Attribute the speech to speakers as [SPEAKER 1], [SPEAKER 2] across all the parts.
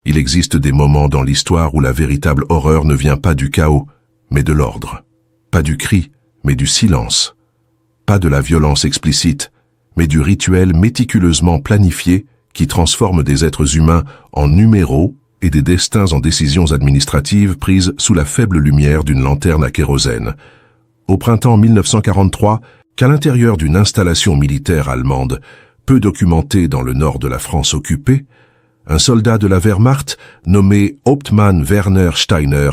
[SPEAKER 1] Il existe des moments dans l'histoire où la véritable horreur ne vient pas du chaos, mais de l'ordre. Pas du cri, mais du silence. Pas de la violence explicite, mais du rituel méticuleusement planifié qui transforme des êtres humains en numéros et des destins en décisions administratives prises sous la faible lumière d'une lanterne à kérosène. Au printemps 1943, qu'à l'intérieur d'une installation militaire allemande, peu documentée dans le nord de la France occupée, un soldat de la Wehrmacht nommé Hauptmann Werner Steiner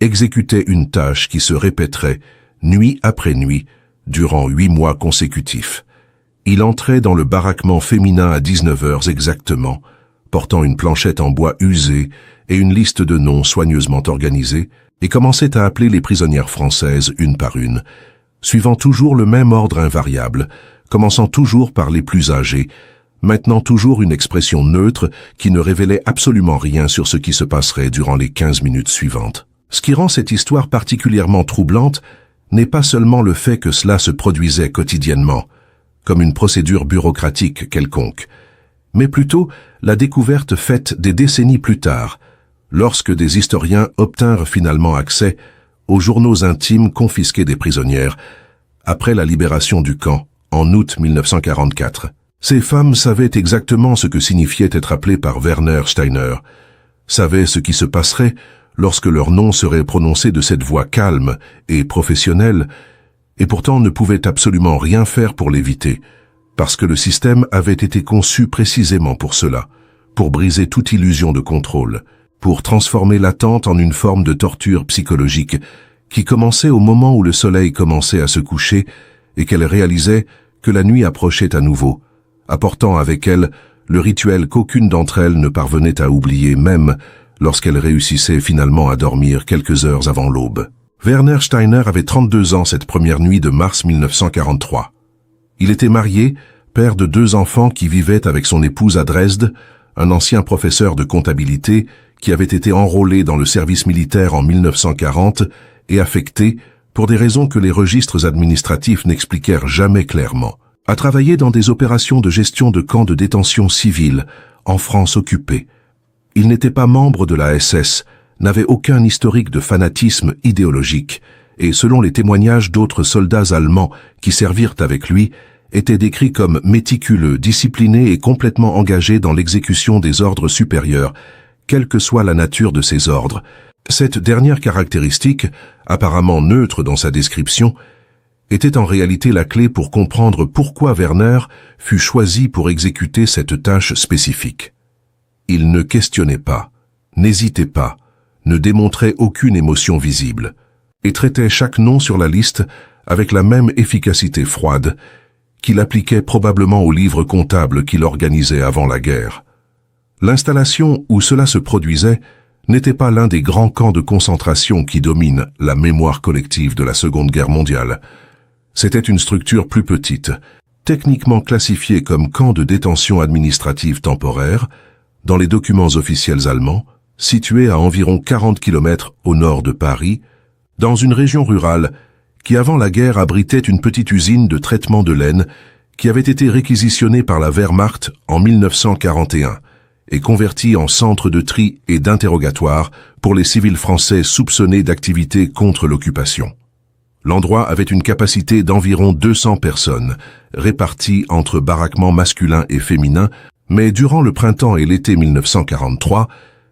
[SPEAKER 1] exécutait une tâche qui se répéterait nuit après nuit durant 8 mois consécutifs. Il entrait dans le baraquement féminin à 19 heures exactement, portant une planchette en bois usée et une liste de noms soigneusement organisée, et commençait à appeler les prisonnières françaises une par une, suivant toujours le même ordre invariable, commençant toujours par les plus âgées, maintenant toujours une expression neutre qui ne révélait absolument rien sur ce qui se passerait durant les 15 minutes suivantes. Ce qui rend cette histoire particulièrement troublante n'est pas seulement le fait que cela se produisait quotidiennement, comme une procédure bureaucratique quelconque, mais plutôt la découverte faite des décennies plus tard, lorsque des historiens obtinrent finalement accès aux journaux intimes confisqués des prisonnières, après la libération du camp, en août 1944. Ces femmes savaient exactement ce que signifiait être appelées par Werner Steiner, savaient ce qui se passerait lorsque leur nom serait prononcé de cette voix calme et professionnelle, et pourtant ne pouvaient absolument rien faire pour l'éviter, parce que le système avait été conçu précisément pour cela, pour briser toute illusion de contrôle, pour transformer l'attente en une forme de torture psychologique qui commençait au moment où le soleil commençait à se coucher et qu'elle réalisait que la nuit approchait à nouveau, apportant avec elle le rituel qu'aucune d'entre elles ne parvenait à oublier même lorsqu'elle réussissait finalement à dormir quelques heures avant l'aube. Werner Steiner avait 32 ans cette première nuit de mars 1943. Il était marié, père de 2 enfants qui vivaient avec son épouse à Dresde, un ancien professeur de comptabilité qui avait été enrôlé dans le service militaire en 1940 et affecté, pour des raisons que les registres administratifs n'expliquèrent jamais clairement, à travailler dans des opérations de gestion de camps de détention civile en France occupée. Il n'était pas membre de la SS, n'avait aucun historique de fanatisme idéologique, et selon les témoignages d'autres soldats allemands qui servirent avec lui, était décrit comme méticuleux, discipliné et complètement engagé dans l'exécution des ordres supérieurs, quelle que soit la nature de ces ordres. Cette dernière caractéristique, apparemment neutre dans sa description, était en réalité la clé pour comprendre pourquoi Werner fut choisi pour exécuter cette tâche spécifique. Il ne questionnait pas, n'hésitait pas, ne démontrait aucune émotion visible, et traitait chaque nom sur la liste avec la même efficacité froide qu'il appliquait probablement au livre comptable qu'il organisait avant la guerre. L'installation où cela se produisait n'était pas l'un des grands camps de concentration qui dominent la mémoire collective de la Seconde Guerre mondiale. C'était une structure plus petite, techniquement classifiée comme camp de détention administrative temporaire, dans les documents officiels allemands, situé à environ 40 km au nord de Paris, dans une région rurale qui avant la guerre abritait une petite usine de traitement de laine qui avait été réquisitionnée par la Wehrmacht en 1941 et convertie en centre de tri et d'interrogatoire pour les civils français soupçonnés d'activités contre l'occupation. L'endroit avait une capacité d'environ 200 personnes, réparties entre baraquements masculins et féminins, mais durant le printemps et l'été 1943,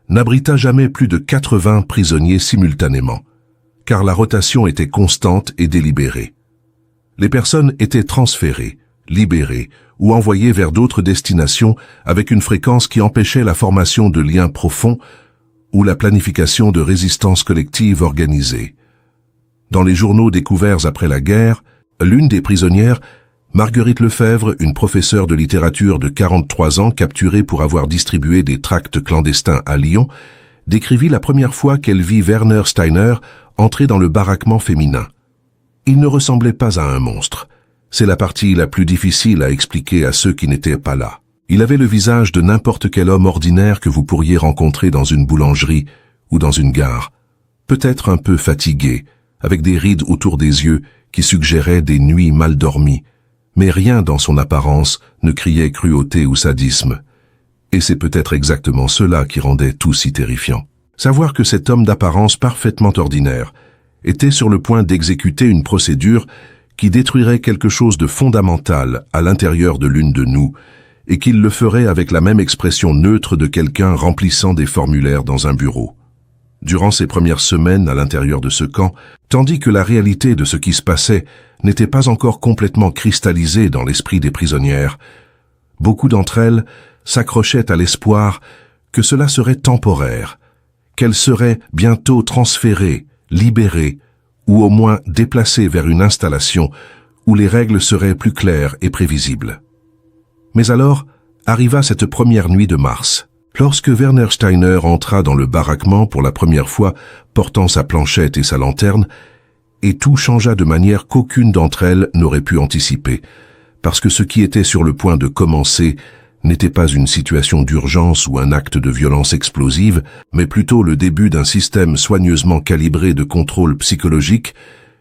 [SPEAKER 1] n'abrita jamais plus de 80 prisonniers simultanément, car la rotation était constante et délibérée. Les personnes étaient transférées, libérées ou envoyées vers d'autres destinations avec une fréquence qui empêchait la formation de liens profonds ou la planification de résistance collective organisée. Dans les journaux découverts après la guerre, l'une des prisonnières, Marguerite Lefebvre, une professeure de littérature de 43 ans capturée pour avoir distribué des tracts clandestins à Lyon, décrivit la première fois qu'elle vit Werner Steiner entrer dans le baraquement féminin. Il ne ressemblait pas à un monstre. C'est la partie la plus difficile à expliquer à ceux qui n'étaient pas là. Il avait le visage de n'importe quel homme ordinaire que vous pourriez rencontrer dans une boulangerie ou dans une gare, peut-être un peu fatigué, avec des rides autour des yeux qui suggéraient des nuits mal dormies, mais rien dans son apparence ne criait cruauté ou sadisme. Et c'est peut-être exactement cela qui rendait tout si terrifiant. Savoir que cet homme d'apparence parfaitement ordinaire était sur le point d'exécuter une procédure qui détruirait quelque chose de fondamental à l'intérieur de l'une de nous, et qu'il le ferait avec la même expression neutre de quelqu'un remplissant des formulaires dans un bureau. Durant ces premières semaines à l'intérieur de ce camp, tandis que la réalité de ce qui se passait n'était pas encore complètement cristallisée dans l'esprit des prisonnières, beaucoup d'entre elles s'accrochaient à l'espoir que cela serait temporaire, qu'elles seraient bientôt transférées, libérées, ou au moins déplacées vers une installation où les règles seraient plus claires et prévisibles. Mais alors arriva cette première nuit de mars, lorsque Werner Steiner entra dans le baraquement pour la première fois portant sa planchette et sa lanterne, et tout changea de manière qu'aucune d'entre elles n'aurait pu anticiper, parce que ce qui était sur le point de commencer n'était pas une situation d'urgence ou un acte de violence explosive, mais plutôt le début d'un système soigneusement calibré de contrôle psychologique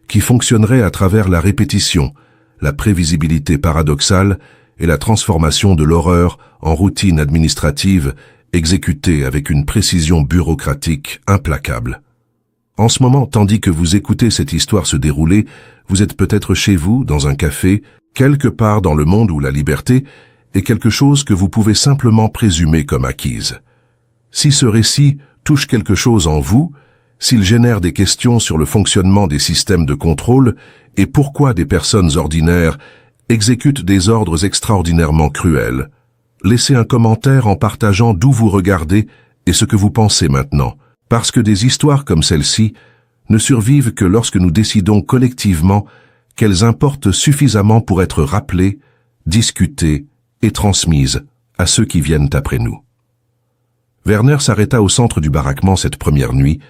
[SPEAKER 1] qui fonctionnerait à travers la répétition, la prévisibilité paradoxale et la transformation de l'horreur en routine administrative exécutée avec une précision bureaucratique implacable. En ce moment, tandis que vous écoutez cette histoire se dérouler, vous êtes peut-être chez vous, dans un café, quelque part dans le monde où la liberté est quelque chose que vous pouvez simplement présumer comme acquise. Si ce récit touche quelque chose en vous, s'il génère des questions sur le fonctionnement des systèmes de contrôle et pourquoi des personnes ordinaires exécutent des ordres extraordinairement cruels, laissez un commentaire en partageant d'où vous regardez et ce que vous pensez maintenant, parce que des histoires comme celle-ci ne survivent que lorsque nous décidons collectivement qu'elles importent suffisamment pour être rappelées, discutées et transmises à ceux qui viennent après nous. Werner s'arrêta au centre du baraquement cette première nuit,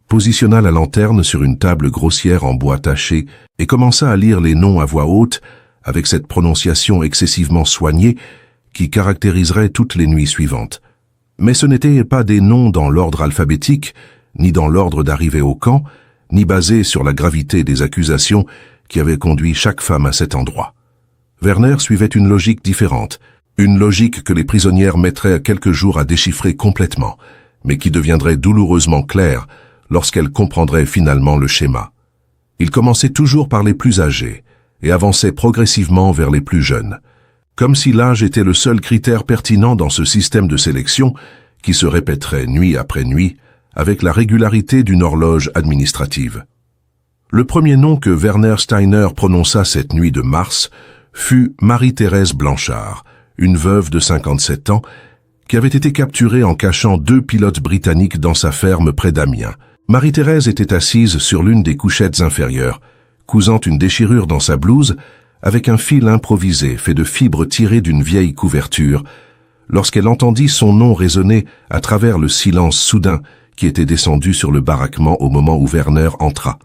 [SPEAKER 1] positionna la lanterne sur une table grossière en bois taché et commença à lire les noms à voix haute avec cette prononciation excessivement soignée qui caractériserait toutes les nuits suivantes. Mais ce n'étaient pas des noms dans l'ordre alphabétique, ni dans l'ordre d'arrivée au camp, ni basés sur la gravité des accusations qui avaient conduit chaque femme à cet endroit. Werner suivait une logique différente, une logique que les prisonnières mettraient quelques jours à déchiffrer complètement, mais qui deviendrait douloureusement claire lorsqu'elles comprendraient finalement le schéma. Il commençait toujours par les plus âgés et avançait progressivement vers les plus jeunes, comme si l'âge était le seul critère pertinent dans ce système de sélection qui se répéterait nuit après nuit avec la régularité d'une horloge administrative. Le premier nom que Werner Steiner prononça cette nuit de mars fut Marie-Thérèse Blanchard, une veuve de 57 ans, qui avait été capturée en cachant 2 pilotes britanniques dans sa ferme près d'Amiens. Marie-Thérèse était assise sur l'une des couchettes inférieures, cousant une déchirure dans sa blouse avec un fil improvisé fait de fibres tirées d'une vieille couverture, lorsqu'elle entendit son nom résonner à travers le silence soudain qui était descendu sur le baraquement au moment où Werner entra.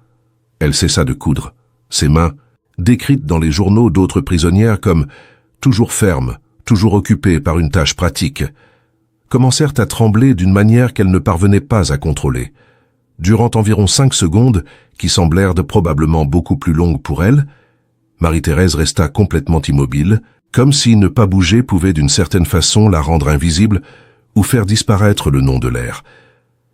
[SPEAKER 1] Elle cessa de coudre. Ses mains, décrites dans les journaux d'autres prisonnières comme toujours fermes, toujours occupées par une tâche pratique, commencèrent à trembler d'une manière qu'elle ne parvenait pas à contrôler. Durant environ 5 secondes, qui semblèrent probablement beaucoup plus longues pour elle, Marie-Thérèse resta complètement immobile, comme si ne pas bouger pouvait d'une certaine façon la rendre invisible ou faire disparaître le nom de l'air.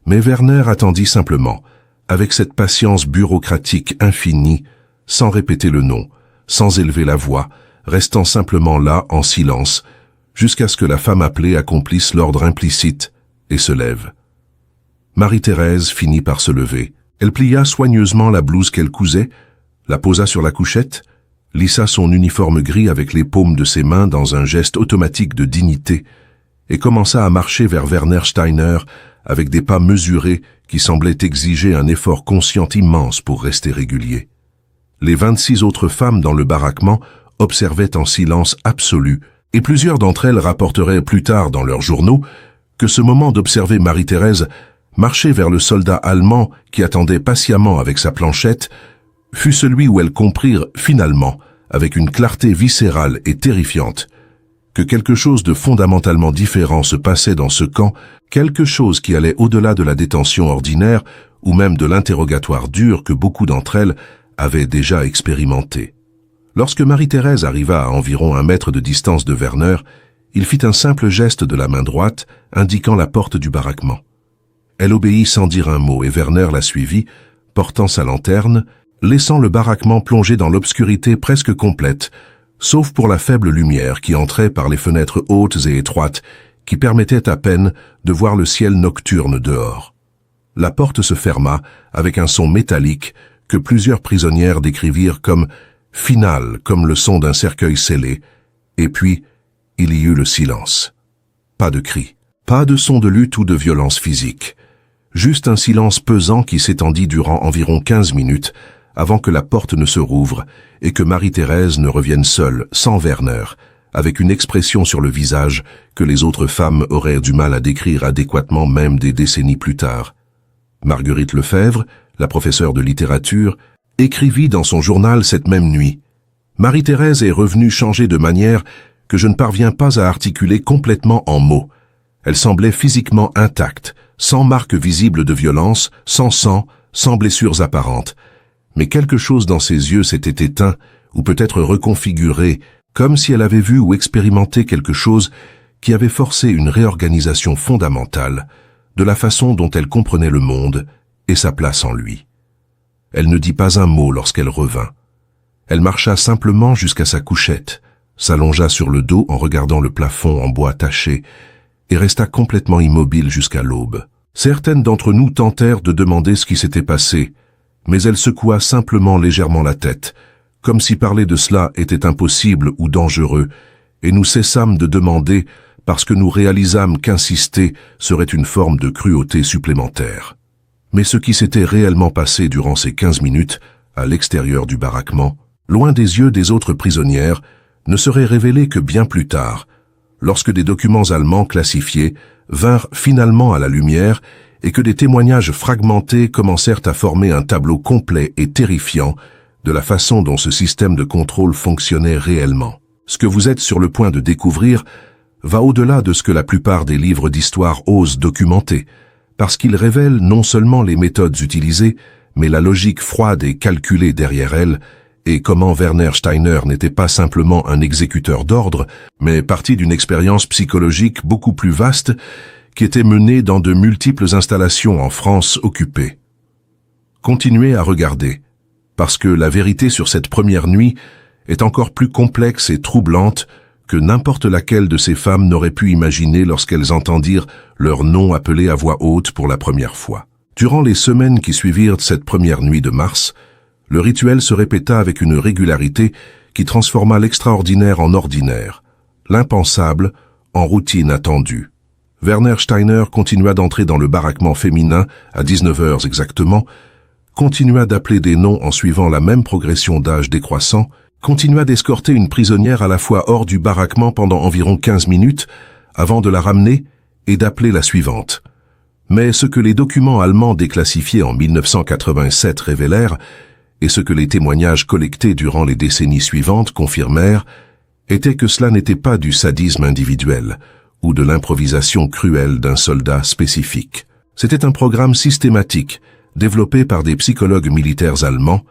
[SPEAKER 1] Mais Werner attendit simplement, avec cette patience bureaucratique infinie, sans répéter le nom, sans élever la voix, restant simplement là en silence, jusqu'à ce que la femme appelée accomplisse l'ordre implicite et se lève. Marie-Thérèse finit par se lever. Elle plia soigneusement la blouse qu'elle cousait, la posa sur la couchette, lissa son uniforme gris avec les paumes de ses mains dans un geste automatique de dignité, et commença à marcher vers Werner Steiner avec des pas mesurés qui semblaient exiger un effort conscient immense pour rester régulier. Les 26 autres femmes dans le baraquement observaient en silence absolu, et plusieurs d'entre elles rapporteraient plus tard dans leurs journaux que ce moment d'observer Marie-Thérèse marcher vers le soldat allemand qui attendait patiemment avec sa planchette fut celui où elles comprirent finalement, avec une clarté viscérale et terrifiante, que quelque chose de fondamentalement différent se passait dans ce camp, quelque chose qui allait au-delà de la détention ordinaire ou même de l'interrogatoire dur que beaucoup d'entre elles avaient déjà expérimenté. Lorsque Marie-Thérèse arriva à environ 1 mètre de distance de Werner, Il fit un simple geste de la main droite, indiquant la porte du baraquement. Elle obéit sans dire un mot et Werner la suivit, portant sa lanterne, laissant le baraquement plongé dans l'obscurité presque complète, sauf pour la faible lumière qui entrait par les fenêtres hautes et étroites, qui permettaient à peine de voir le ciel nocturne dehors. La porte se ferma avec un son métallique que plusieurs prisonnières décrivirent comme « final », comme le son d'un cercueil scellé, et puis il y eut le silence. Pas de cris, pas de son de lutte ou de violence physique. Juste un silence pesant qui s'étendit durant environ 15 minutes avant que la porte ne se rouvre et que Marie-Thérèse ne revienne seule, sans Werner, avec une expression sur le visage que les autres femmes auraient du mal à décrire adéquatement même des décennies plus tard. Marguerite Lefebvre, la professeure de littérature, écrivit dans son journal cette même nuit « Marie-Thérèse est revenue changer de manière que je ne parviens pas à articuler complètement en mots. Elle semblait physiquement intacte, sans marque visible de violence, sans sang, sans blessures apparentes. Mais quelque chose dans ses yeux s'était éteint, ou peut-être reconfiguré, comme si elle avait vu ou expérimenté quelque chose qui avait forcé une réorganisation fondamentale de la façon dont elle comprenait le monde et sa place en lui. Elle ne dit pas un mot lorsqu'elle revint. Elle marcha simplement jusqu'à sa couchette, s'allongea sur le dos en regardant le plafond en bois taché et resta complètement immobile jusqu'à l'aube. Certaines d'entre nous tentèrent de demander ce qui s'était passé, mais elle secoua simplement légèrement la tête, comme si parler de cela était impossible ou dangereux, et nous cessâmes de demander parce que nous réalisâmes qu'insister serait une forme de cruauté supplémentaire. Mais ce qui s'était réellement passé durant ces 15 minutes, à l'extérieur du baraquement, loin des yeux des autres prisonnières, ne serait révélé que bien plus tard, lorsque des documents allemands classifiés vinrent finalement à la lumière et que des témoignages fragmentés commencèrent à former un tableau complet et terrifiant de la façon dont ce système de contrôle fonctionnait réellement. Ce que vous êtes sur le point de découvrir va au-delà de ce que la plupart des livres d'histoire osent documenter, parce qu'il révèle non seulement les méthodes utilisées, mais la logique froide et calculée derrière elles, et comment Werner Steiner n'était pas simplement un exécuteur d'ordre, mais parti d'une expérience psychologique beaucoup plus vaste qui était menée dans de multiples installations en France occupée. Continuez à regarder, parce que la vérité sur cette première nuit est encore plus complexe et troublante que n'importe laquelle de ces femmes n'aurait pu imaginer lorsqu'elles entendirent leur nom appelé à voix haute pour la première fois. Durant les semaines qui suivirent cette première nuit de mars, le rituel se répéta avec une régularité qui transforma l'extraordinaire en ordinaire, l'impensable en routine attendue. Werner Steiner continua d'entrer dans le baraquement féminin à 19h exactement, continua d'appeler des noms en suivant la même progression d'âge décroissant, continua d'escorter une prisonnière à la fois hors du baraquement pendant environ 15 minutes avant de la ramener et d'appeler la suivante. Mais ce que les documents allemands déclassifiés en 1987 révélèrent, et ce que les témoignages collectés durant les décennies suivantes confirmèrent, était que cela n'était pas du sadisme individuel ou de l'improvisation cruelle d'un soldat spécifique. C'était un programme systématique, développé par des psychologues militaires allemands,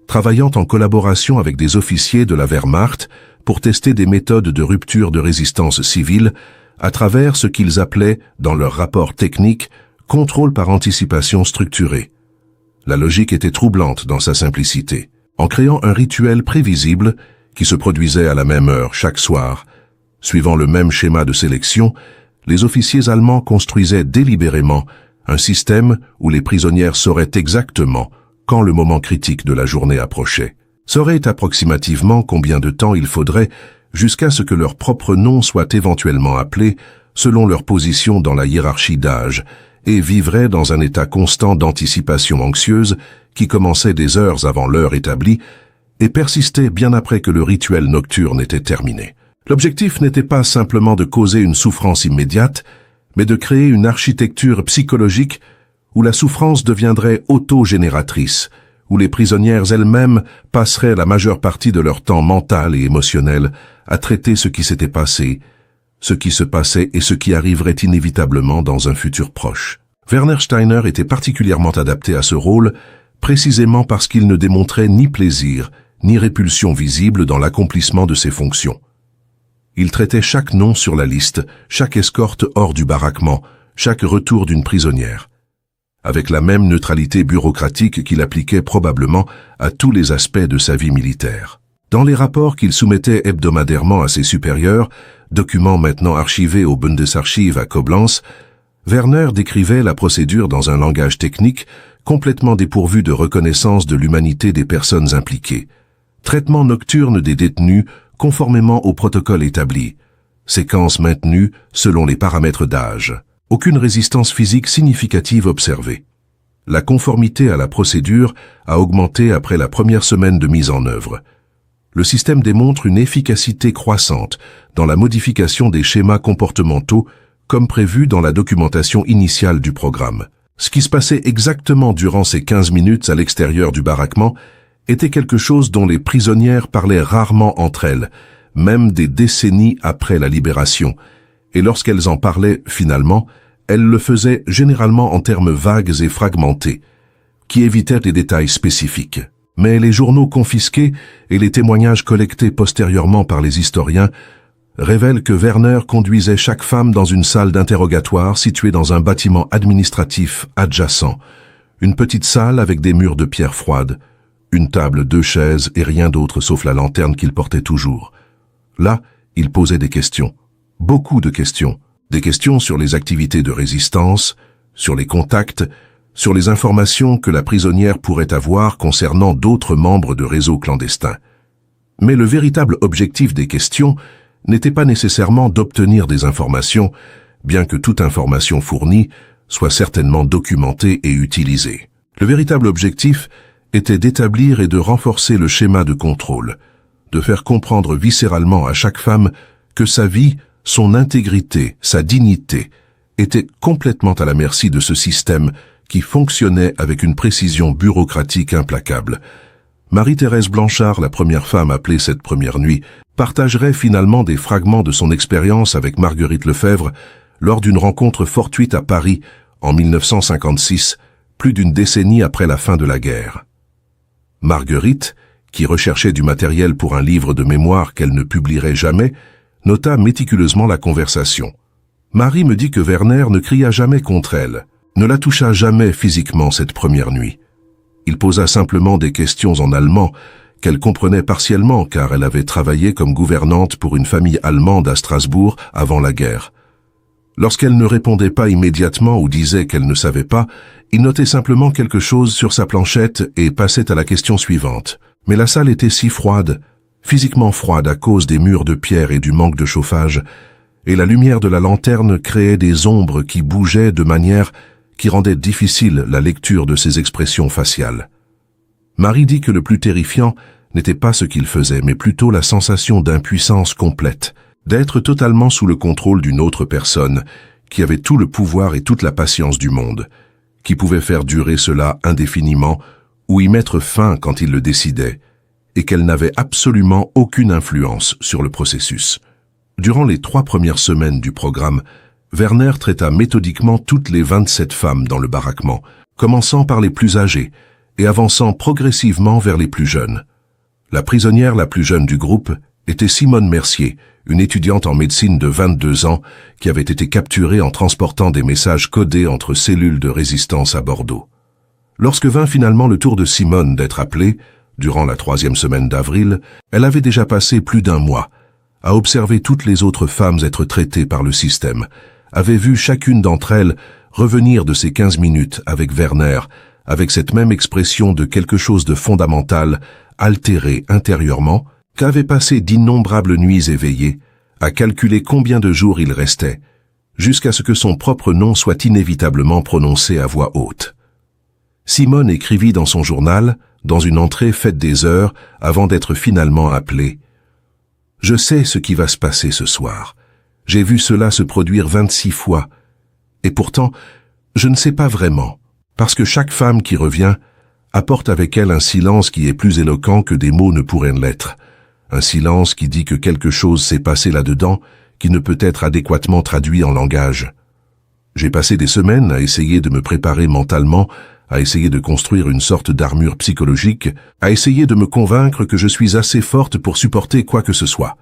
[SPEAKER 1] travaillant en collaboration avec des officiers de la Wehrmacht pour tester des méthodes de rupture de résistance civile à travers ce qu'ils appelaient, dans leur rapport technique, contrôle par anticipation structuré. La logique était troublante dans sa simplicité. En créant un rituel prévisible qui se produisait à la même heure chaque soir, suivant le même schéma de sélection, les officiers allemands construisaient délibérément un système où les prisonnières sauraient exactement quand le moment critique de la journée approchait. Sauraient approximativement combien de temps il faudrait jusqu'à ce que leur propre nom soit éventuellement appelé selon leur position dans la hiérarchie d'âge, et vivraient dans un état constant d'anticipation anxieuse qui commençait des heures avant l'heure établie et persistait bien après que le rituel nocturne était terminé. L'objectif n'était pas simplement de causer une souffrance immédiate, mais de créer une architecture psychologique où la souffrance deviendrait autogénératrice, où les prisonnières elles-mêmes passeraient la majeure partie de leur temps mental et émotionnel à traiter ce qui s'était passé, ce qui se passait et ce qui arriverait inévitablement dans un futur proche. Werner Steiner était particulièrement adapté à ce rôle, précisément parce qu'il ne démontrait ni plaisir, ni répulsion visible dans l'accomplissement de ses fonctions. Il traitait chaque nom sur la liste, chaque escorte hors du baraquement, chaque retour d'une prisonnière, avec la même neutralité bureaucratique qu'il appliquait probablement à tous les aspects de sa vie militaire. Dans les rapports qu'il soumettait hebdomadairement à ses supérieurs, documents maintenant archivés au Bundesarchiv à Koblenz, Werner décrivait la procédure dans un langage technique complètement dépourvu de reconnaissance de l'humanité des personnes impliquées. Traitement nocturne des détenus conformément au protocole établi. Séquence maintenue selon les paramètres d'âge. Aucune résistance physique significative observée. La conformité à la procédure a augmenté après la première semaine de mise en œuvre. Le système démontre une efficacité croissante dans la modification des schémas comportementaux comme prévu dans la documentation initiale du programme. Ce qui se passait exactement durant ces 15 minutes à l'extérieur du baraquement était quelque chose dont les prisonnières parlaient rarement entre elles, même des décennies après la libération, et lorsqu'elles en parlaient finalement, elles le faisaient généralement en termes vagues et fragmentés, qui évitaient des détails spécifiques. Mais les journaux confisqués et les témoignages collectés postérieurement par les historiens révèlent que Werner conduisait chaque femme dans une salle d'interrogatoire située dans un bâtiment administratif adjacent, une petite salle avec des murs de pierre froide, une table, 2 chaises et rien d'autre sauf la lanterne qu'il portait toujours. Là, il posait des questions, beaucoup de questions, des questions sur les activités de résistance, sur les contacts, sur les informations que la prisonnière pourrait avoir concernant d'autres membres de réseaux clandestins. Mais le véritable objectif des questions n'était pas nécessairement d'obtenir des informations, bien que toute information fournie soit certainement documentée et utilisée. Le véritable objectif était d'établir et de renforcer le schéma de contrôle, de faire comprendre viscéralement à chaque femme que sa vie, son intégrité, sa dignité, étaient complètement à la merci de ce système qui fonctionnait avec une précision bureaucratique implacable. Marie-Thérèse Blanchard, la première femme appelée cette première nuit, partagerait finalement des fragments de son expérience avec Marguerite Lefebvre lors d'une rencontre fortuite à Paris en 1956, plus d'une décennie après la fin de la guerre. Marguerite, qui recherchait du matériel pour un livre de mémoire qu'elle ne publierait jamais, nota méticuleusement la conversation. Marie me dit que Werner ne cria jamais contre elle, ne la toucha jamais physiquement cette première nuit. Il posa simplement des questions en allemand qu'elle comprenait partiellement car elle avait travaillé comme gouvernante pour une famille allemande à Strasbourg avant la guerre. Lorsqu'elle ne répondait pas immédiatement ou disait qu'elle ne savait pas, il notait simplement quelque chose sur sa planchette et passait à la question suivante. Mais la salle était si froide, physiquement froide à cause des murs de pierre et du manque de chauffage, et la lumière de la lanterne créait des ombres qui bougeaient de manière qui rendait difficile la lecture de ses expressions faciales. Marie dit que le plus terrifiant n'était pas ce qu'il faisait, mais plutôt la sensation d'impuissance complète, d'être totalement sous le contrôle d'une autre personne, qui avait tout le pouvoir et toute la patience du monde, qui pouvait faire durer cela indéfiniment ou y mettre fin quand il le décidait, et qu'elle n'avait absolument aucune influence sur le processus. Durant les 3 premières semaines du programme, Werner traita méthodiquement toutes les 27 femmes dans le baraquement, commençant par les plus âgées et avançant progressivement vers les plus jeunes. La prisonnière la plus jeune du groupe était Simone Mercier, une étudiante en médecine de 22 ans qui avait été capturée en transportant des messages codés entre cellules de résistance à Bordeaux. Lorsque vint finalement le tour de Simone d'être appelée, durant la 3e semaine d'avril, elle avait déjà passé plus d'1 mois à observer toutes les autres femmes être traitées par le système, avait vu chacune d'entre elles revenir de ces 15 minutes avec Werner, avec cette même expression de quelque chose de fondamental, altéré intérieurement, qu'avait passé d'innombrables nuits éveillées, à calculer combien de jours il restait, jusqu'à ce que son propre nom soit inévitablement prononcé à voix haute. Simone écrivit dans son journal, dans une entrée faite des heures avant d'être finalement appelée. « Je sais ce qui va se passer ce soir. J'ai vu cela se produire 26 fois. Et pourtant, je ne sais pas vraiment, parce que chaque femme qui revient apporte avec elle un silence qui est plus éloquent que des mots ne pourraient l'être. Un silence qui dit que quelque chose s'est passé là-dedans, qui ne peut être adéquatement traduit en langage. J'ai passé des semaines à essayer de me préparer mentalement, à essayer de construire une sorte d'armure psychologique, à essayer de me convaincre que je suis assez forte pour supporter quoi que ce soit.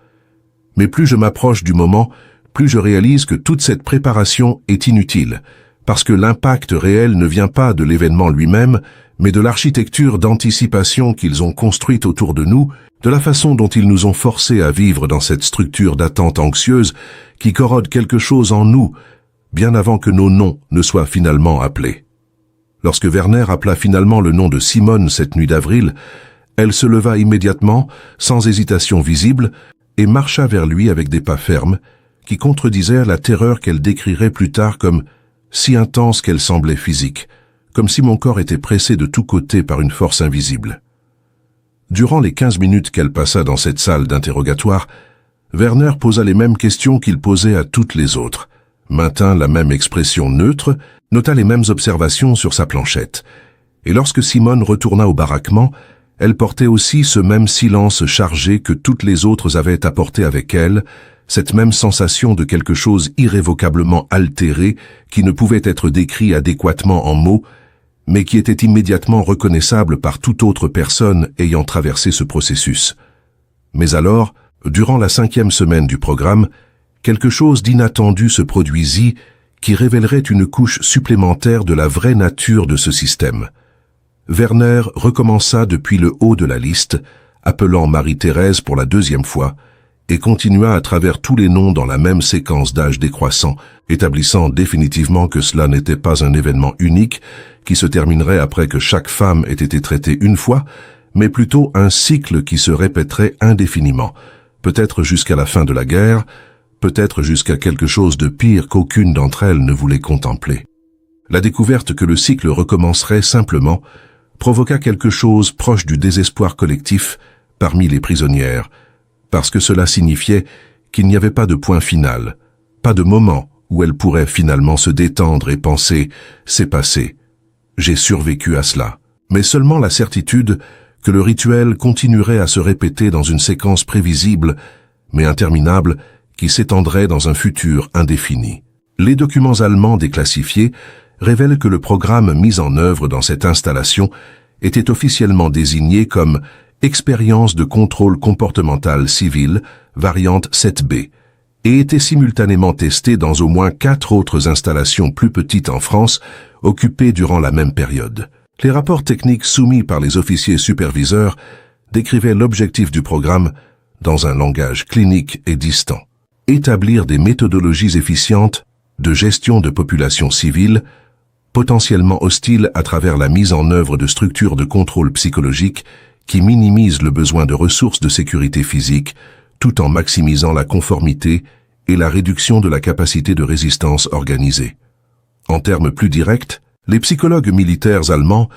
[SPEAKER 1] Mais plus je m'approche du moment, plus je réalise que toute cette préparation est inutile, parce que l'impact réel ne vient pas de l'événement lui-même, mais de l'architecture d'anticipation qu'ils ont construite autour de nous, de la façon dont ils nous ont forcés à vivre dans cette structure d'attente anxieuse qui corrode quelque chose en nous, bien avant que nos noms ne soient finalement appelés. Lorsque Werner appela finalement le nom de Simone cette nuit d'avril, elle se leva immédiatement, sans hésitation visible, et marcha vers lui avec des pas fermes, qui contredisaient la terreur qu'elle décrirait plus tard comme si intense qu'elle semblait physique, comme si mon corps était pressé de tous côtés par une force invisible. Durant les 15 minutes qu'elle passa dans cette salle d'interrogatoire, Werner posa les mêmes questions qu'il posait à toutes les autres, maintint la même expression neutre, nota les mêmes observations sur sa planchette. Et lorsque Simone retourna au baraquement, elle portait aussi ce même silence chargé que toutes les autres avaient apporté avec elle, cette même sensation de quelque chose irrévocablement altéré qui ne pouvait être décrit adéquatement en mots, mais qui était immédiatement reconnaissable par toute autre personne ayant traversé ce processus. Mais alors, durant la 5e semaine du programme, quelque chose d'inattendu se produisit qui révélerait une couche supplémentaire de la vraie nature de ce système. Werner recommença depuis le haut de la liste, appelant Marie-Thérèse pour la 2e fois, et continua à travers tous les noms dans la même séquence d'âge décroissant, établissant définitivement que cela n'était pas un événement unique qui se terminerait après que chaque femme ait été traitée une fois, mais plutôt un cycle qui se répéterait indéfiniment, peut-être jusqu'à la fin de la guerre, peut-être jusqu'à quelque chose de pire qu'aucune d'entre elles ne voulait contempler. La découverte que le cycle recommencerait simplement provoqua quelque chose proche du désespoir collectif parmi les prisonnières, parce que cela signifiait qu'il n'y avait pas de point final, pas de moment où elles pourraient finalement se détendre et penser « c'est passé, j'ai survécu à cela », mais seulement la certitude que le rituel continuerait à se répéter dans une séquence prévisible, mais interminable, qui s'étendrait dans un futur indéfini. Les documents allemands déclassifiés révèlent que le programme mis en œuvre dans cette installation était officiellement désigné comme Expérience de contrôle comportemental civil, variante 7B, et était simultanément testé dans au moins 4 autres installations plus petites en France, occupées durant la même période. Les rapports techniques soumis par les officiers superviseurs décrivaient l'objectif du programme dans un langage clinique et distant. Établir des méthodologies efficientes de gestion de populations civiles, potentiellement hostiles à travers la mise en œuvre de structures de contrôle psychologique qui minimisent le besoin de ressources de sécurité physique, tout en maximisant la conformité et la réduction de la capacité de résistance organisée. En termes plus directs, les psychologues militaires allemands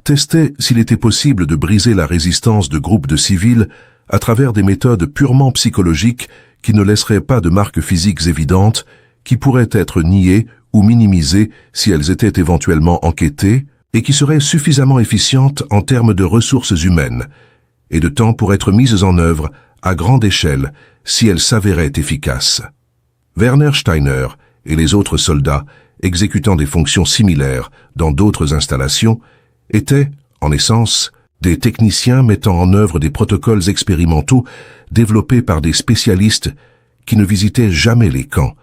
[SPEAKER 1] testaient s'il était possible de briser la résistance de groupes de civils à travers des méthodes purement psychologiques qui ne laisseraient pas de marques physiques évidentes, qui pourraient être niées ou minimisées si elles étaient éventuellement enquêtées, et qui seraient suffisamment efficientes en termes de ressources humaines et de temps pour être mises en œuvre à grande échelle si elles s'avéraient efficaces. Werner Steiner et les autres soldats exécutant des fonctions similaires dans d'autres installations étaient, en essence, des techniciens mettant en œuvre des protocoles expérimentaux développés par des spécialistes qui ne visitaient jamais les camps,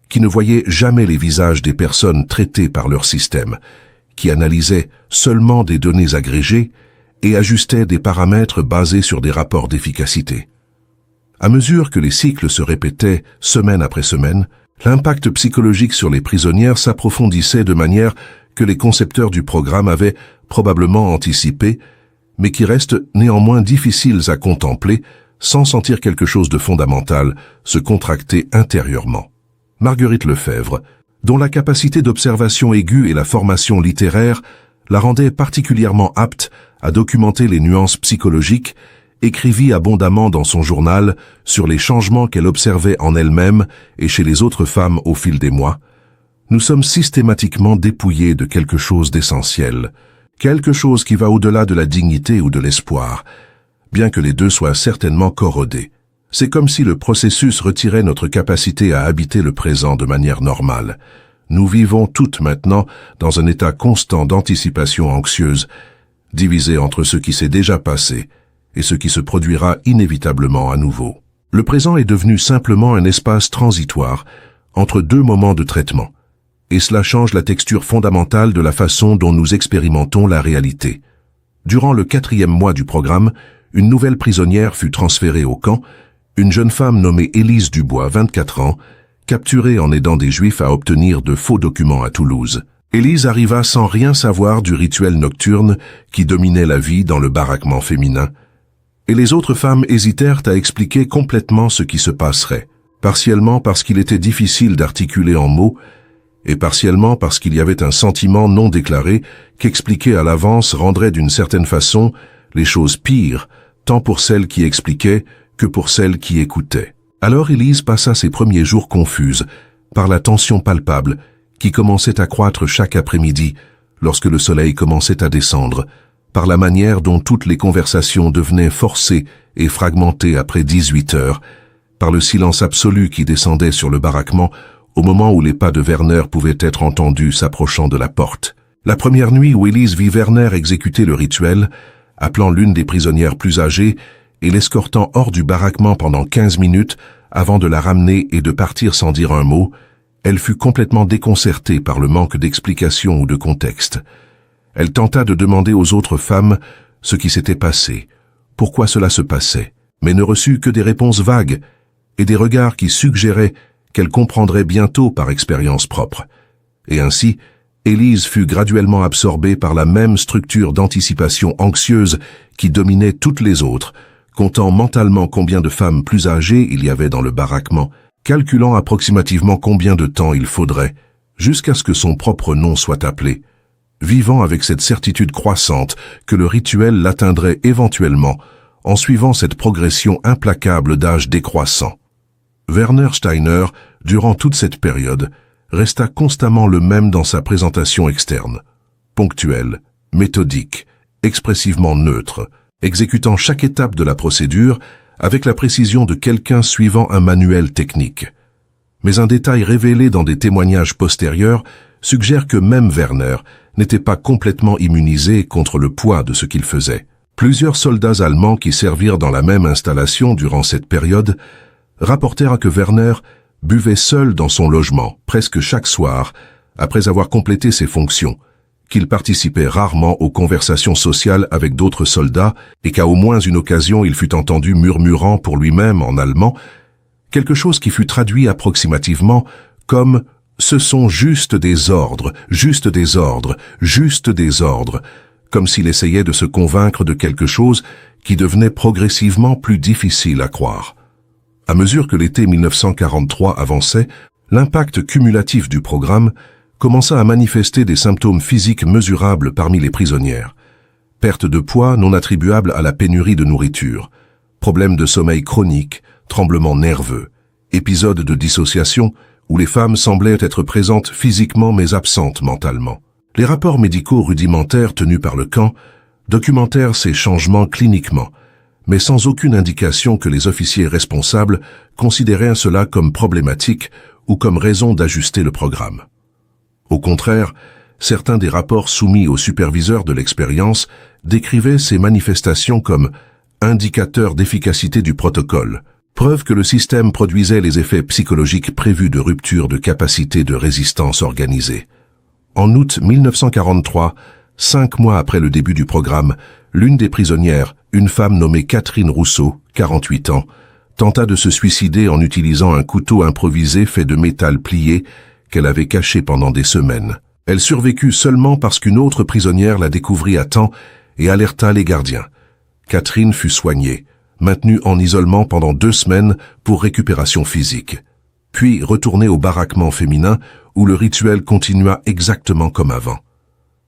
[SPEAKER 1] qui ne voyaient jamais les visages des personnes traitées par leur système, qui analysait seulement des données agrégées et ajustait des paramètres basés sur des rapports d'efficacité. À mesure que les cycles se répétaient semaine après semaine, l'impact psychologique sur les prisonnières s'approfondissait de manière que les concepteurs du programme avaient probablement anticipé, mais qui restent néanmoins difficiles à contempler sans sentir quelque chose de fondamental se contracter intérieurement. Marguerite Lefebvre, dont la capacité d'observation aiguë et la formation littéraire la rendaient particulièrement apte à documenter les nuances psychologiques, écrivit abondamment dans son journal sur les changements qu'elle observait en elle-même et chez les autres femmes au fil des mois. Nous sommes systématiquement dépouillés de quelque chose d'essentiel, quelque chose qui va au-delà de la dignité ou de l'espoir, bien que les deux soient certainement corrodés. C'est comme si le processus retirait notre capacité à habiter le présent de manière normale. Nous vivons toutes maintenant dans un état constant d'anticipation anxieuse, divisé entre ce qui s'est déjà passé et ce qui se produira inévitablement à nouveau. Le présent est devenu simplement un espace transitoire entre deux moments de traitement, et cela change la texture fondamentale de la façon dont nous expérimentons la réalité. Durant le 4e mois du programme, une nouvelle prisonnière fut transférée au camp, une jeune femme nommée Élise Dubois, 24 ans, capturée en aidant des Juifs à obtenir de faux documents à Toulouse. Élise arriva sans rien savoir du rituel nocturne qui dominait la vie dans le baraquement féminin, et les autres femmes hésitèrent à expliquer complètement ce qui se passerait, partiellement parce qu'il était difficile d'articuler en mots, et partiellement parce qu'il y avait un sentiment non déclaré qu'expliquer à l'avance rendrait d'une certaine façon les choses pires, tant pour celles qui expliquaient que pour celles qui écoutaient. Alors Élise passa ses premiers jours confuses, par la tension palpable qui commençait à croître chaque après-midi lorsque le soleil commençait à descendre, par la manière dont toutes les conversations devenaient forcées et fragmentées après 18 heures, par le silence absolu qui descendait sur le baraquement au moment où les pas de Werner pouvaient être entendus s'approchant de la porte. La première nuit où Élise vit Werner exécuter le rituel, appelant l'une des prisonnières plus âgées et l'escortant hors du baraquement pendant 15 minutes avant de la ramener et de partir sans dire un mot, elle fut complètement déconcertée par le manque d'explication ou de contexte. Elle tenta de demander aux autres femmes ce qui s'était passé, pourquoi cela se passait, mais ne reçut que des réponses vagues et des regards qui suggéraient qu'elle comprendrait bientôt par expérience propre. Et ainsi, Élise fut graduellement absorbée par la même structure d'anticipation anxieuse qui dominait toutes les autres, comptant mentalement combien de femmes plus âgées il y avait dans le baraquement, calculant approximativement combien de temps il faudrait, jusqu'à ce que son propre nom soit appelé, vivant avec cette certitude croissante que le rituel l'atteindrait éventuellement en suivant cette progression implacable d'âge décroissant. Werner Steiner, durant toute cette période, resta constamment le même dans sa présentation externe, ponctuel, méthodique, expressivement neutre, exécutant chaque étape de la procédure avec la précision de quelqu'un suivant un manuel technique. Mais un détail révélé dans des témoignages postérieurs suggère que même Werner n'était pas complètement immunisé contre le poids de ce qu'il faisait. Plusieurs soldats allemands qui servirent dans la même installation durant cette période rapportèrent que Werner buvait seul dans son logement, presque chaque soir, après avoir complété ses fonctions, qu'il participait rarement aux conversations sociales avec d'autres soldats et qu'à au moins une occasion il fut entendu murmurant pour lui-même en allemand quelque chose qui fut traduit approximativement comme « ce sont juste des ordres, juste des ordres, juste des ordres », comme s'il essayait de se convaincre de quelque chose qui devenait progressivement plus difficile à croire. À mesure que l'été 1943 avançait, l'impact cumulatif du programme commença à manifester des symptômes physiques mesurables parmi les prisonnières. Perte de poids non attribuable à la pénurie de nourriture, problèmes de sommeil chronique, tremblements nerveux, épisodes de dissociation où les femmes semblaient être présentes physiquement mais absentes mentalement. Les rapports médicaux rudimentaires tenus par le camp documentèrent ces changements cliniquement, mais sans aucune indication que les officiers responsables considéraient cela comme problématique ou comme raison d'ajuster le programme. Au contraire, certains des rapports soumis aux superviseurs de l'expérience décrivaient ces manifestations comme indicateurs d'efficacité du protocole, preuve que le système produisait les effets psychologiques prévus de rupture de capacité de résistance organisée. En août 1943, 5 mois après le début du programme, l'une des prisonnières, une femme nommée Catherine Rousseau, 48 ans, tenta de se suicider en utilisant un couteau improvisé fait de métal plié qu'elle avait caché pendant des semaines. Elle survécut seulement parce qu'une autre prisonnière la découvrit à temps et alerta les gardiens. Catherine fut soignée, maintenue en isolement pendant 2 semaines pour récupération physique, puis retournée au baraquement féminin où le rituel continua exactement comme avant,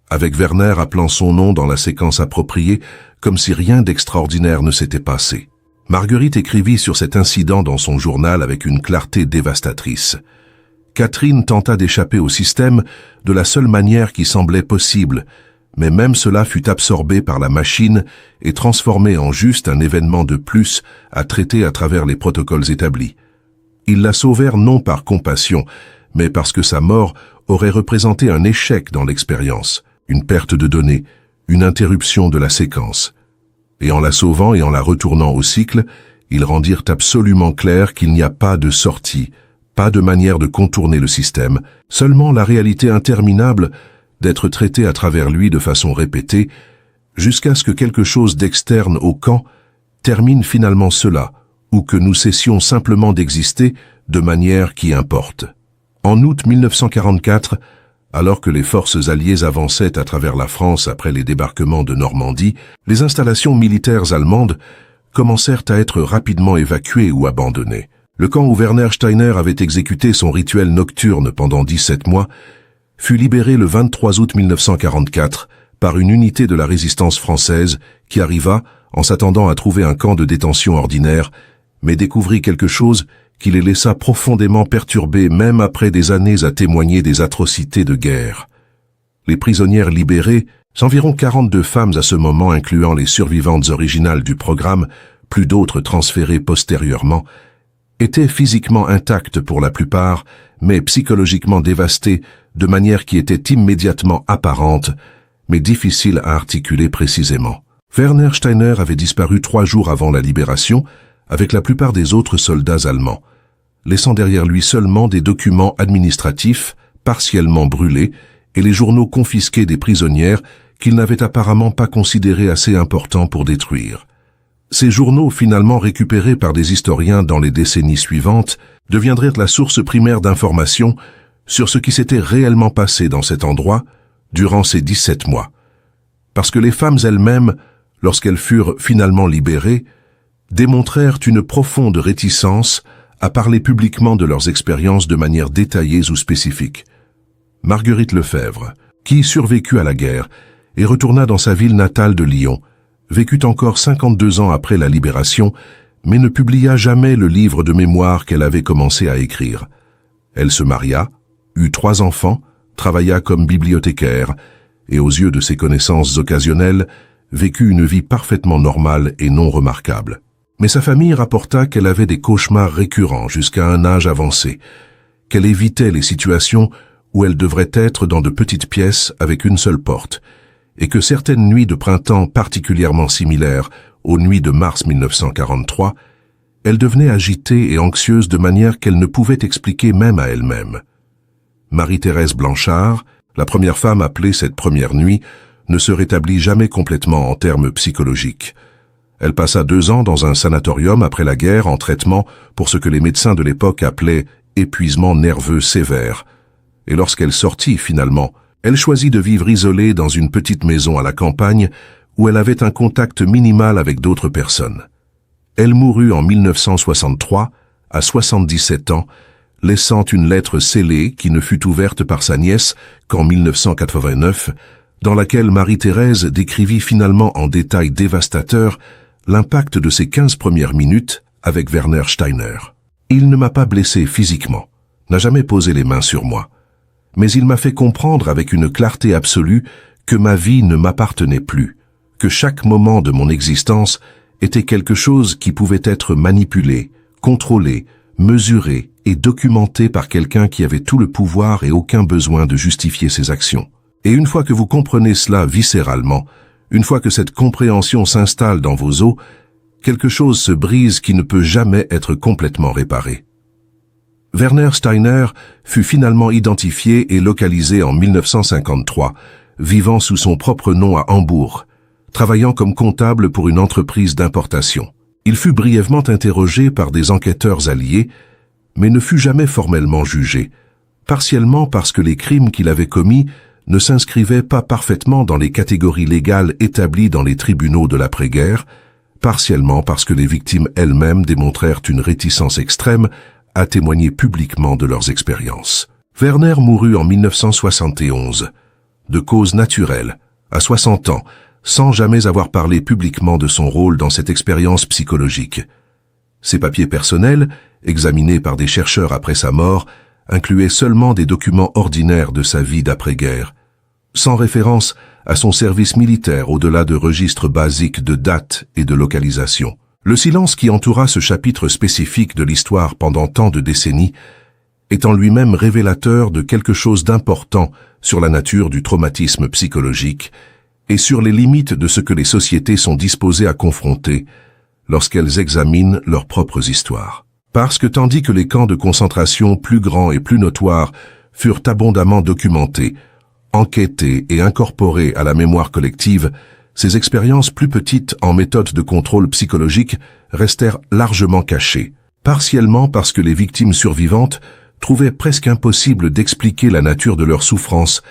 [SPEAKER 1] avec Werner appelant son nom dans la séquence appropriée comme si rien d'extraordinaire ne s'était passé. Marguerite écrivit sur cet incident dans son journal avec une clarté dévastatrice. Catherine tenta d'échapper au système de la seule manière qui semblait possible, mais même cela fut absorbé par la machine et transformé en juste un événement de plus à traiter à travers les protocoles établis. Ils la sauvèrent non par compassion, mais parce que sa mort aurait représenté un échec dans l'expérience, une perte de données, une interruption de la séquence. Et en la sauvant et en la retournant au cycle, Ils rendirent absolument clair qu'il n'y a pas de sortie, pas de manière de contourner le système, seulement la réalité interminable d'être traité à travers lui de façon répétée, jusqu'à ce que quelque chose d'externe au camp termine finalement cela, ou que nous cessions simplement d'exister de manière qui importe. En août 1944, alors que les forces alliées avançaient à travers la France après les débarquements de Normandie, les installations militaires allemandes commencèrent à être rapidement évacuées ou abandonnées. Le camp où Werner Steiner avait exécuté son rituel nocturne pendant 17 mois fut libéré le 23 août 1944 par une unité de la résistance française qui arriva en s'attendant à trouver un camp de détention ordinaire, mais découvrit quelque chose qui les laissa profondément perturbés même après des années à témoigner des atrocités de guerre. Les prisonnières libérées, environ 42 femmes à ce moment incluant les survivantes originales du programme, plus d'autres transférées postérieurement, étaient physiquement intactes pour la plupart, mais psychologiquement dévastées de manière qui était immédiatement apparente, mais difficile à articuler précisément. Werner Steiner avait disparu 3 jours avant la libération, avec la plupart des autres soldats allemands, laissant derrière lui seulement des documents administratifs partiellement brûlés et les journaux confisqués des prisonnières qu'il n'avait apparemment pas considérés assez importants pour détruire. Ces journaux, finalement récupérés par des historiens dans les décennies suivantes, deviendraient la source primaire d'informations sur ce qui s'était réellement passé dans cet endroit durant ces 17 mois. Parce que les femmes elles-mêmes, lorsqu'elles furent finalement libérées, démontrèrent une profonde réticence à parler publiquement de leurs expériences de manière détaillée ou spécifique. Marguerite Lefebvre, qui survécut à la guerre et retourna dans sa ville natale de Lyon, vécut encore 52 ans après la libération, mais ne publia jamais le livre de mémoire qu'elle avait commencé à écrire. Elle se maria, eut 3 enfants, travailla comme bibliothécaire, et aux yeux de ses connaissances occasionnelles, vécut une vie parfaitement normale et non remarquable. Mais sa famille rapporta qu'elle avait des cauchemars récurrents jusqu'à un âge avancé, qu'elle évitait les situations où elle devrait être dans de petites pièces avec une seule porte, et que certaines nuits de printemps particulièrement similaires aux nuits de mars 1943, elle devenait agitée et anxieuse de manière qu'elle ne pouvait expliquer même à elle-même. Marie-Thérèse Blanchard, la première femme appelée cette première nuit, ne se rétablit jamais complètement en termes psychologiques. Elle passa 2 ans dans un sanatorium après la guerre en traitement pour ce que les médecins de l'époque appelaient épuisement nerveux sévère. Et lorsqu'elle sortit finalement, elle choisit de vivre isolée dans une petite maison à la campagne où elle avait un contact minimal avec d'autres personnes. Elle mourut en 1963, à 77 ans, laissant une lettre scellée qui ne fut ouverte par sa nièce qu'en 1989, dans laquelle Marie-Thérèse décrivit finalement en détail dévastateur l'impact de ses 15 premières minutes avec Werner Steiner. Il ne m'a pas blessé physiquement, n'a jamais posé les mains sur moi, mais il m'a fait comprendre avec une clarté absolue que ma vie ne m'appartenait plus, que chaque moment de mon existence était quelque chose qui pouvait être manipulé, contrôlé, mesuré et documenté par quelqu'un qui avait tout le pouvoir et aucun besoin de justifier ses actions. Et une fois que vous comprenez cela viscéralement, une fois que cette compréhension s'installe dans vos os, quelque chose se brise qui ne peut jamais être complètement réparé. Werner Steiner fut finalement identifié et localisé en 1953, vivant sous son propre nom à Hambourg, travaillant comme comptable pour une entreprise d'importation. Il fut brièvement interrogé par des enquêteurs alliés, mais ne fut jamais formellement jugé, partiellement parce que les crimes qu'il avait commis ne s'inscrivaient pas parfaitement dans les catégories légales établies dans les tribunaux de l'après-guerre, partiellement parce que les victimes elles-mêmes démontrèrent une réticence extrême à témoigner publiquement de leurs expériences. Werner mourut en 1971, de cause naturelle, à 60 ans, sans jamais avoir parlé publiquement de son rôle dans cette expérience psychologique. Ses papiers personnels, examinés par des chercheurs après sa mort, incluaient seulement des documents ordinaires de sa vie d'après-guerre, sans référence à son service militaire au-delà de registres basiques de date et de localisation. Le silence qui entoura ce chapitre spécifique de l'histoire pendant tant de décennies est en lui-même révélateur de quelque chose d'important sur la nature du traumatisme psychologique et sur les limites de ce que les sociétés sont disposées à confronter lorsqu'elles examinent leurs propres histoires. Parce que tandis que les camps de concentration plus grands et plus notoires furent abondamment documentés, enquêtés et incorporés à la mémoire collective, ces expériences plus petites en méthode de contrôle psychologique restèrent largement cachées, partiellement parce que les victimes survivantes trouvaient presque impossible d'expliquer la nature de leur souffrance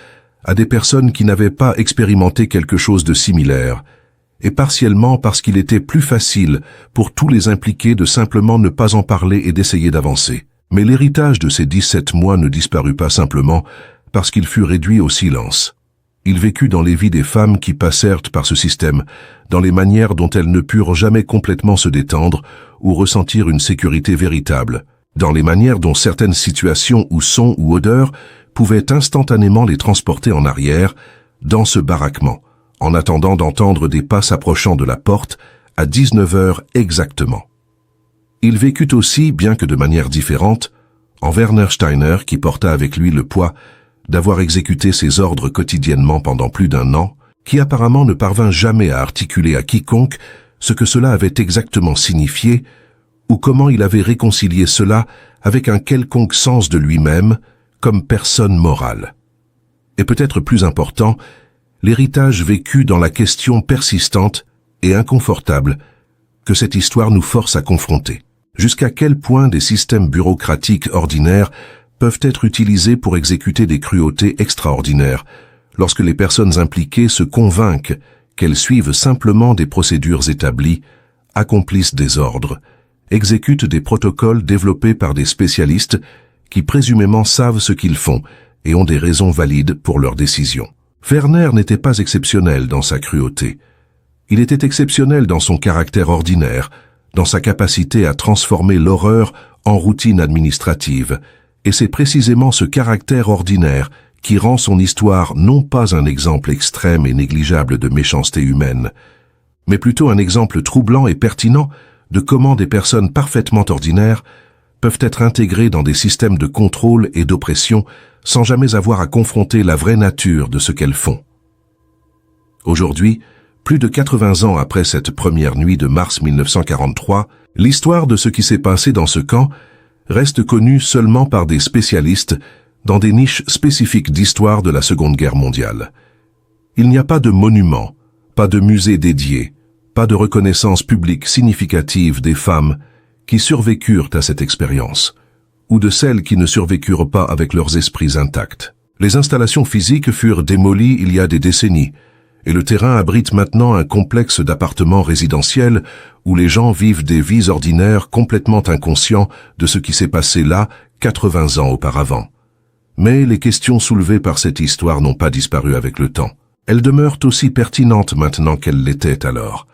[SPEAKER 1] à des personnes qui n'avaient pas expérimenté quelque chose de similaire, et partiellement parce qu'il était plus facile pour tous les impliqués de simplement ne pas en parler et d'essayer d'avancer. Mais l'héritage de ces 17 mois ne disparut pas simplement parce qu'il fut réduit au silence. Il vécut dans les vies des femmes qui passèrent par ce système, dans les manières dont elles ne purent jamais complètement se détendre ou ressentir une sécurité véritable, dans les manières dont certaines situations ou sons ou odeurs pouvaient instantanément les transporter en arrière, dans ce baraquement, en attendant d'entendre des pas s'approchant de la porte à 19 heures exactement. Il vécut aussi, bien que de manière différente, en Werner Steiner qui porta avec lui le poids d'avoir exécuté ses ordres quotidiennement pendant plus d'1 an, qui apparemment ne parvint jamais à articuler à quiconque ce que cela avait exactement signifié, ou comment il avait réconcilié cela avec un quelconque sens de lui-même comme personne morale. Et peut-être plus important, l'héritage vécu dans la question persistante et inconfortable que cette histoire nous force à confronter. Jusqu'à quel point des systèmes bureaucratiques ordinaires peuvent être utilisés pour exécuter des cruautés extraordinaires, lorsque les personnes impliquées se convainquent qu'elles suivent simplement des procédures établies, accomplissent des ordres, exécutent des protocoles développés par des spécialistes qui présumément savent ce qu'ils font et ont des raisons valides pour leurs décisions. Werner n'était pas exceptionnel dans sa cruauté. Il était exceptionnel dans son caractère ordinaire, dans sa capacité à transformer l'horreur en routine administrative, et c'est précisément ce caractère ordinaire qui rend son histoire non pas un exemple extrême et négligeable de méchanceté humaine, mais plutôt un exemple troublant et pertinent de comment des personnes parfaitement ordinaires peuvent être intégrées dans des systèmes de contrôle et d'oppression sans jamais avoir à confronter la vraie nature de ce qu'elles font. Aujourd'hui, plus de 80 ans après cette première nuit de mars 1943, l'histoire de ce qui s'est passé dans ce camp reste connue seulement par des spécialistes dans des niches spécifiques d'histoire de la Seconde Guerre mondiale. Il n'y a pas de monument, pas de musée dédié, pas de reconnaissance publique significative des femmes qui survécurent à cette expérience, ou de celles qui ne survécurent pas avec leurs esprits intacts. Les installations physiques furent démolies il y a des décennies, et le terrain abrite maintenant un complexe d'appartements résidentiels où les gens vivent des vies ordinaires complètement inconscients de ce qui s'est passé là 80 ans auparavant. Mais les questions soulevées par cette histoire n'ont pas disparu avec le temps. Elles demeurent aussi pertinentes maintenant qu'elles l'étaient alors.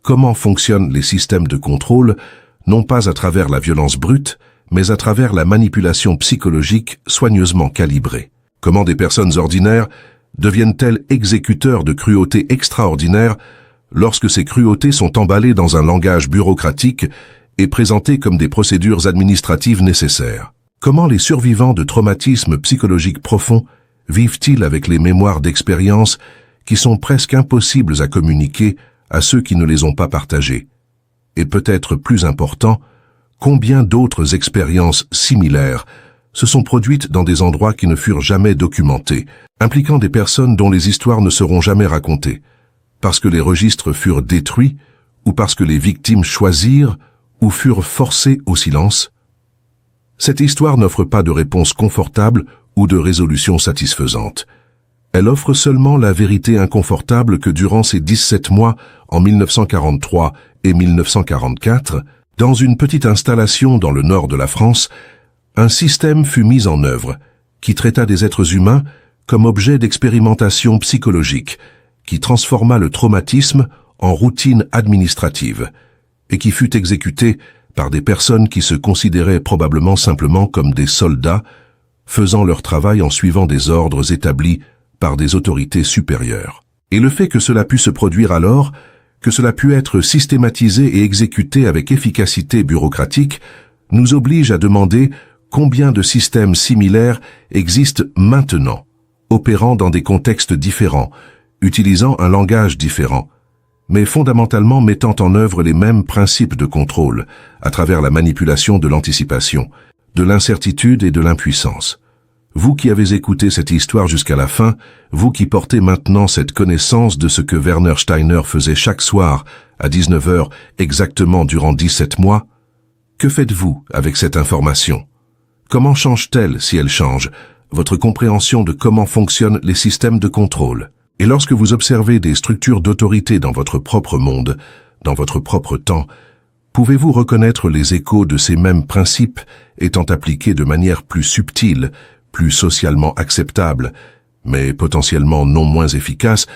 [SPEAKER 1] Comment fonctionnent les systèmes de contrôle, non pas à travers la violence brute, mais à travers la manipulation psychologique soigneusement calibrée? Comment des personnes ordinaires deviennent-elles exécuteurs de cruautés extraordinaires lorsque ces cruautés sont emballées dans un langage bureaucratique et présentées comme des procédures administratives nécessaires? Comment les survivants de traumatismes psychologiques profonds vivent-ils avec les mémoires d'expériences qui sont presque impossibles à communiquer à ceux qui ne les ont pas partagées? Et peut-être plus important, combien d'autres expériences similaires se sont produites dans des endroits qui ne furent jamais documentés, impliquant des personnes dont les histoires ne seront jamais racontées, parce que les registres furent détruits ou parce que les victimes choisirent ou furent forcées au silence? Cette histoire n'offre pas de réponse confortable ou de résolution satisfaisante. Elle offre seulement la vérité inconfortable que durant ces 17 mois, en 1943 et 1944, dans une petite installation dans le nord de la France, un système fut mis en œuvre qui traita des êtres humains comme objet d'expérimentation psychologique, qui transforma le traumatisme en routine administrative et qui fut exécuté par des personnes qui se considéraient probablement simplement comme des soldats, faisant leur travail en suivant des ordres établis par des autorités supérieures. Et le fait que cela put se produire alors, que cela put être systématisé et exécuté avec efficacité bureaucratique, nous oblige à demander combien de systèmes similaires existent maintenant, opérant dans des contextes différents, utilisant un langage différent, mais fondamentalement mettant en œuvre les mêmes principes de contrôle, à travers la manipulation de l'anticipation, de l'incertitude et de l'impuissance. Vous qui avez écouté cette histoire jusqu'à la fin, vous qui portez maintenant cette connaissance de ce que Werner Steiner faisait chaque soir, à 19 h exactement durant 17 mois, que faites-vous avec cette information? Comment change-t-elle, si elle change, votre compréhension de comment fonctionnent les systèmes de contrôle? Et lorsque vous observez des structures d'autorité dans votre propre monde, dans votre propre temps, pouvez-vous reconnaître les échos de ces mêmes principes étant appliqués de manière plus subtile, plus socialement acceptable, mais potentiellement non moins efficace,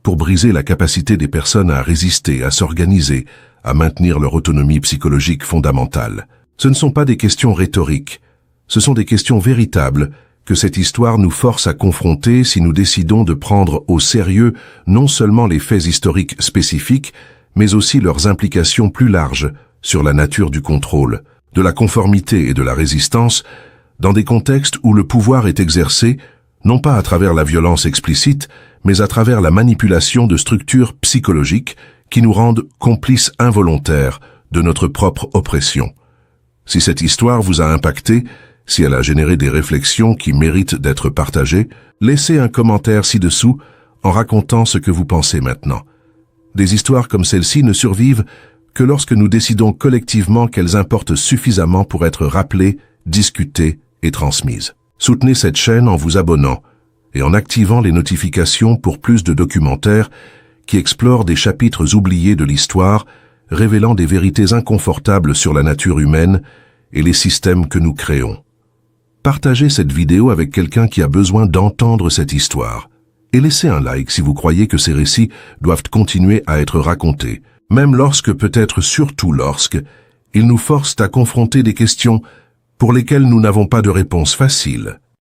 [SPEAKER 1] pour briser la capacité des personnes à résister, à s'organiser, à maintenir leur autonomie psychologique fondamentale? Ce ne sont pas des questions rhétoriques, ce sont des questions véritables que cette histoire nous force à confronter si nous décidons de prendre au sérieux non seulement les faits historiques spécifiques, mais aussi leurs implications plus larges sur la nature du contrôle, de la conformité et de la résistance, dans des contextes où le pouvoir est exercé, non pas à travers la violence explicite, mais à travers la manipulation de structures psychologiques qui nous rendent complices involontaires de notre propre oppression. Si cette histoire vous a impacté, si elle a généré des réflexions qui méritent d'être partagées, laissez un commentaire ci-dessous en racontant ce que vous pensez maintenant. Des histoires comme celle-ci ne survivent que lorsque nous décidons collectivement qu'elles importent suffisamment pour être rappelées, discutées et transmises. Soutenez cette chaîne en vous abonnant et en activant les notifications pour plus de documentaires qui explorent des chapitres oubliés de l'histoire, révélant des vérités inconfortables sur la nature humaine et les systèmes que nous créons. Partagez cette vidéo avec quelqu'un qui a besoin d'entendre cette histoire. Et laissez un like si vous croyez que ces récits doivent continuer à être racontés, même lorsque, peut-être surtout lorsque, ils nous forcent à confronter des questions pour lesquelles nous n'avons pas de réponse facile.